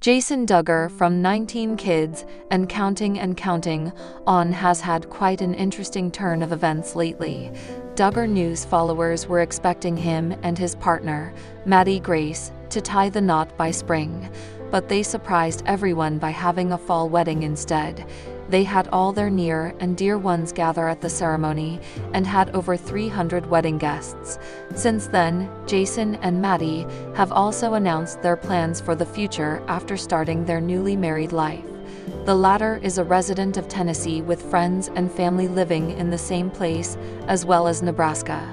Jason Duggar, from 19 Kids and Counting on, has had quite an interesting turn of events lately. Duggar News followers were expecting him and his partner, Maddie Grace, to tie the knot by spring, but they surprised everyone by having a fall wedding instead. They had all their near and dear ones gather at the ceremony and had over 300 wedding guests. Since then, Jason and Maddie have also announced their plans for the future after starting their newly married life. The latter is a resident of Tennessee with friends and family living in the same place, as well as Nebraska.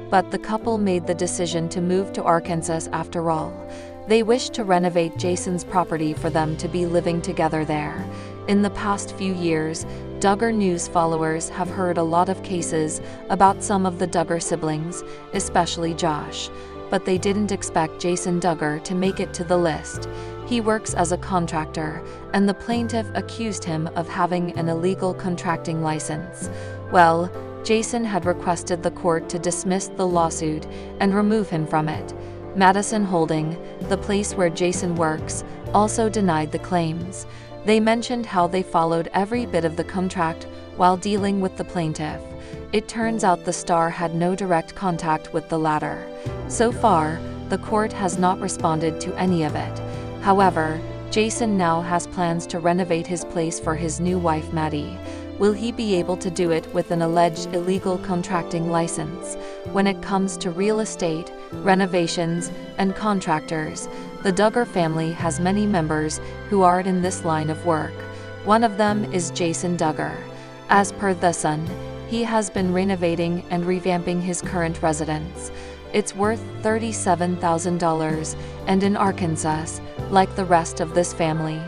But the couple made the decision to move to Arkansas after all. They wish to renovate Jason's property for them to be living together there. In the past few years, Duggar News followers have heard a lot of cases about some of the Duggar siblings, especially Josh, but they didn't expect Jason Duggar to make it to the list. He works as a contractor, and the plaintiff accused him of having an illegal contracting license. Well, Jason had requested the court to dismiss the lawsuit and remove him from it. Madison Holding, the place where Jason works, also denied the claims. They mentioned how they followed every bit of the contract while dealing with the plaintiff. It turns out the star had no direct contact with the latter. So far, the court has not responded to any of it. However, Jason now has plans to renovate his place for his new wife Maddie. Will he be able to do it with an alleged illegal contracting license? When it comes to real estate, renovations, and contractors, the Duggar family has many members who are in this line of work. One of them is Jason Duggar. As per The Sun, he has been renovating and revamping his current residence. It's worth $37,000 and in Arkansas, like the rest of this family.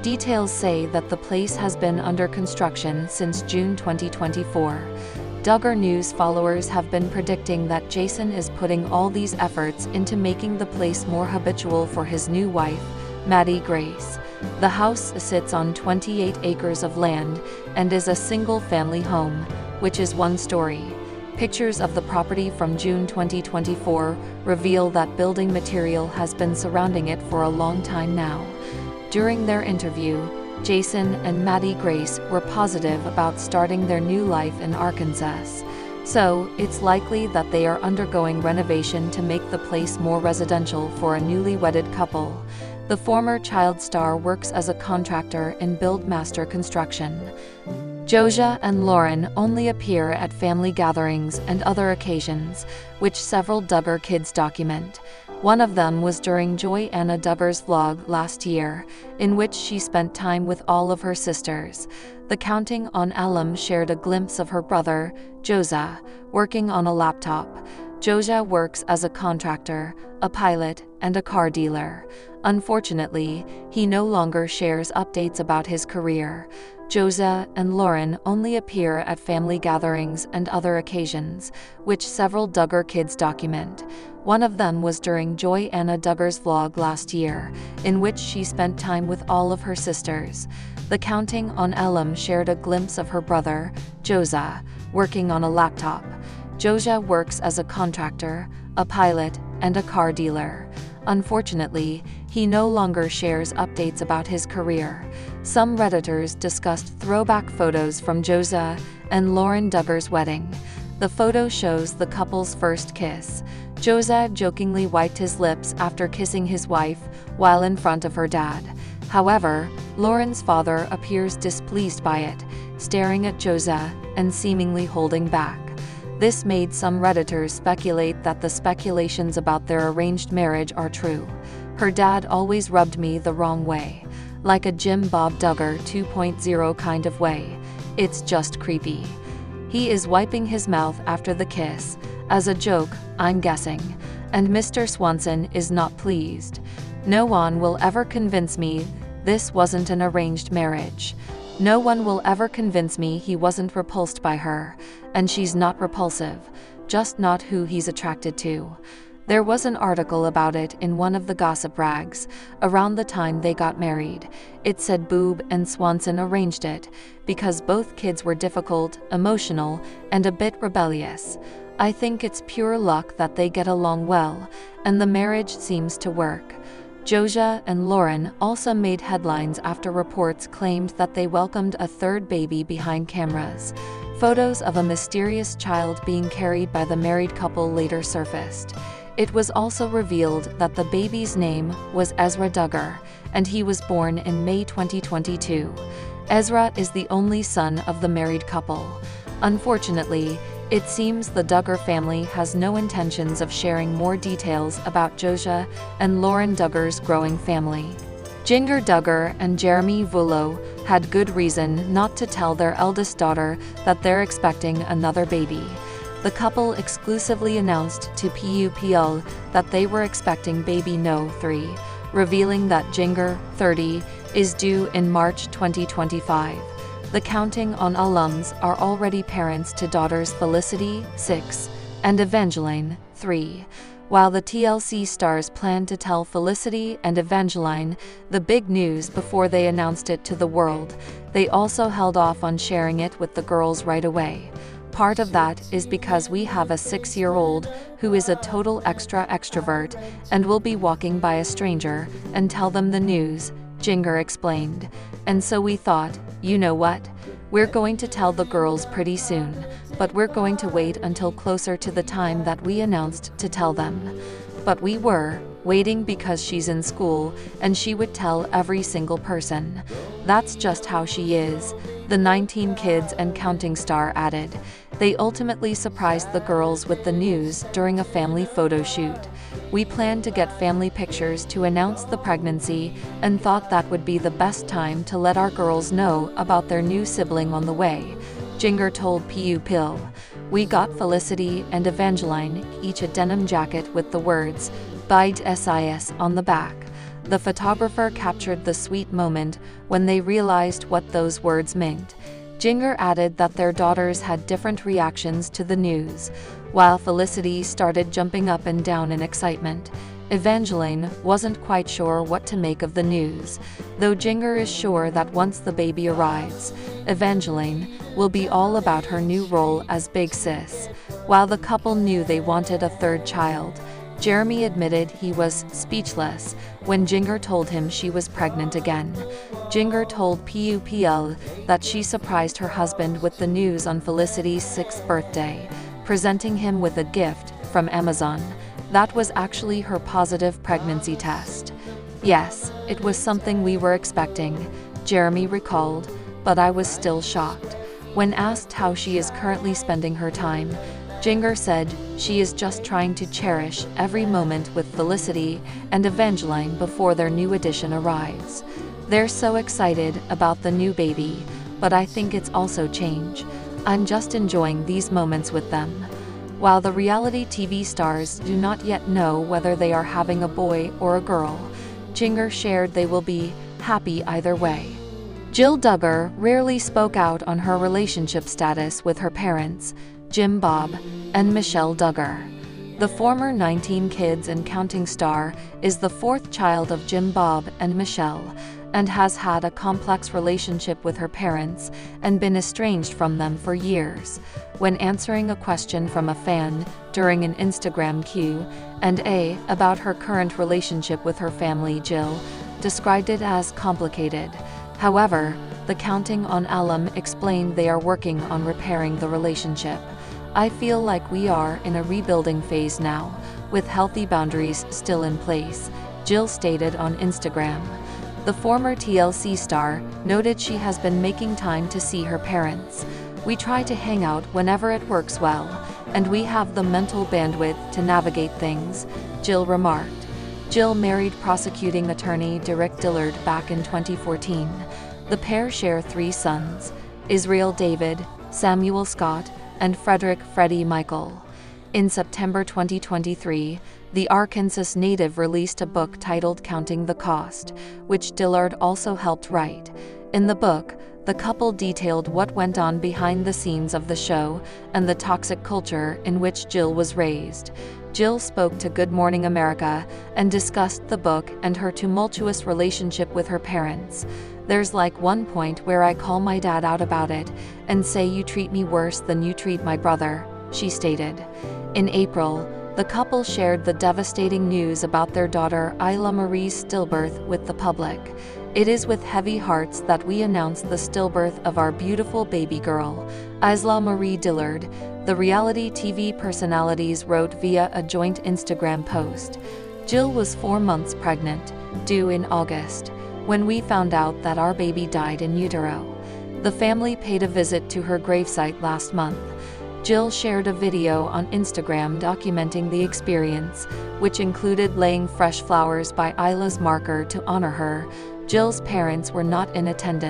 Details say that the place has been under construction since June 2024. Duggar News followers have been predicting that Jason is putting all these efforts into making the place more habitual for his new wife, Maddie Grace. The house sits on 28 acres of land and is a single-family home, which is one story. Pictures of the property from June 2024 reveal that building material has been surrounding it for a long time now. During their interview, Jason and Maddie Grace were positive about starting their new life in Arkansas. So, it's likely that they are undergoing renovation to make the place more residential for a newly wedded couple. The former child star works as a contractor in Buildmaster Construction. Josiah and Lauren only appear at family gatherings and other occasions, which several Duggar kids document. One of them was during Josiah Duggar's vlog last year, in which she spent time with all of her sisters. The Counting on alum shared a glimpse of her brother, Josiah, working on a laptop. Josiah works as a contractor, a pilot, and a car dealer. Unfortunately, he no longer shares updates about his career. Josiah and Lauren only appear at family gatherings and other occasions, which several Duggar kids document. One of them was during Josiah Duggar's vlog last year, in which she spent time with all of her sisters. The Counting on alum shared a glimpse of her brother, Josiah, working on a laptop. Josiah works as a contractor, a pilot, and a car dealer. Unfortunately, he no longer shares updates about his career. Some Redditors discussed throwback photos from Josiah and Lauren Duggar's wedding. The photo shows the couple's first kiss. Josiah jokingly wiped his lips after kissing his wife while in front of her dad. However, Lauren's father appears displeased by it, staring at Josiah and seemingly holding back. This made some Redditors speculate that the speculations about their arranged marriage are true. Her dad always rubbed me the wrong way. Like a Jim Bob Duggar 2.0 kind of way. It's just creepy. He is wiping his mouth after the kiss, as a joke, I'm guessing, and Mr. Swanson is not pleased. No one will ever convince me this wasn't an arranged marriage. No one will ever convince me he wasn't repulsed by her, and she's not repulsive, just not who he's attracted to. There was an article about it in one of the gossip rags, around the time they got married. It said Boob and Swanson arranged it, because both kids were difficult, emotional, and a bit rebellious. I think it's pure luck that they get along well, and the marriage seems to work. Josiah and Lauren also made headlines after reports claimed that they welcomed a third baby behind cameras. Photos of a mysterious child being carried by the married couple later surfaced. It was also revealed that the baby's name was Jinger Dugger, and he was born in May 2022. Ezra is the only son of the married couple. Unfortunately, it seems the Duggar family has no intentions of sharing more details about Josiah and Lauren Duggar's growing family. Jinger Dugger and Jeremy Vullo had good reason not to tell their eldest daughter that they're expecting another baby. The couple exclusively announced to PUPL that they were expecting baby No. 3, revealing that Jinger, 30, is due in March 2025. The Counting on alums are already parents to daughters Felicity, 6, and Evangeline, 3. While the TLC stars plan to tell Felicity and Evangeline the big news before they announced it to the world, they also held off on sharing it with the girls right away. Part of that is because we have a 6-year-old who is a total extrovert and will be walking by a stranger and tell them the news, Jinger explained. And so we thought, you know what? We're going to tell the girls pretty soon, but we're going to wait until closer to the time that we announced to tell them. But we were waiting because she's in school and she would tell every single person. That's just how she is, the 19 kids and counting star added. They ultimately surprised the girls with the news during a family photo shoot. We planned to get family pictures to announce the pregnancy and thought that would be the best time to let our girls know about their new sibling on the way, Jinger told PUPL. We got Felicity and Evangeline each a denim jacket with the words, "Bide SIS" on the back. The photographer captured the sweet moment when they realized what those words meant. Jinger added that their daughters had different reactions to the news. While Felicity started jumping up and down in excitement, Evangeline wasn't quite sure what to make of the news, though Jinger is sure that once the baby arrives, Evangeline will be all about her new role as big sis. While the couple knew they wanted a third child, Jeremy admitted he was speechless when Jinger told him she was pregnant again. Jinger told PUPL that she surprised her husband with the news on Felicity's 6th birthday, presenting him with a gift from Amazon. That was actually her positive pregnancy test. Yes, it was something we were expecting, Jeremy recalled, but I was still shocked. When asked how she is currently spending her time, Jinger said she is just trying to cherish every moment with Felicity and Evangeline before their new addition arrives. They're so excited about the new baby, but I think it's also change. I'm just enjoying these moments with them. While the reality TV stars do not yet know whether they are having a boy or a girl, Jinger shared they will be happy either way. Jill Duggar rarely spoke out on her relationship status with her parents, Jim Bob and Michelle Duggar. The former 19 Kids and Counting star is the fourth child of Jim Bob and Michelle, and has had a complex relationship with her parents and been estranged from them for years. When answering a question from a fan during an Instagram Q&A about her current relationship with her family, Jill described it as complicated. However, the Counting on alum explained they are working on repairing the relationship. I feel like we are in a rebuilding phase now, with healthy boundaries still in place, Jill stated on Instagram. The former TLC star noted she has been making time to see her parents. We try to hang out whenever it works well, and we have the mental bandwidth to navigate things, Jill remarked. Jill married prosecuting attorney Derek Dillard back in 2014. The pair share 3 sons, Israel David, Samuel Scott, and Frederick Freddie Michael. In September 2023, the Arkansas native released a book titled Counting the Cost, which Dillard also helped write. In the book, the couple detailed what went on behind the scenes of the show and the toxic culture in which Jill was raised. Jill spoke to Good Morning America and discussed the book and her tumultuous relationship with her parents. There's like one point where I call my dad out about it and say you treat me worse than you treat my brother, she stated. In April, The couple shared the devastating news about their daughter Isla Marie's stillbirth with the public. "It is with heavy hearts that we announce the stillbirth of our beautiful baby girl, Isla Marie Dillard," the reality TV personalities wrote via a joint Instagram post. "Jill was 4 months pregnant, due in August, when we found out that our baby died in utero." The family paid a visit to her gravesite last month. Jill shared a video on Instagram documenting the experience, which included laying fresh flowers by Isla's marker to honor her. Jill's parents were not in attendance.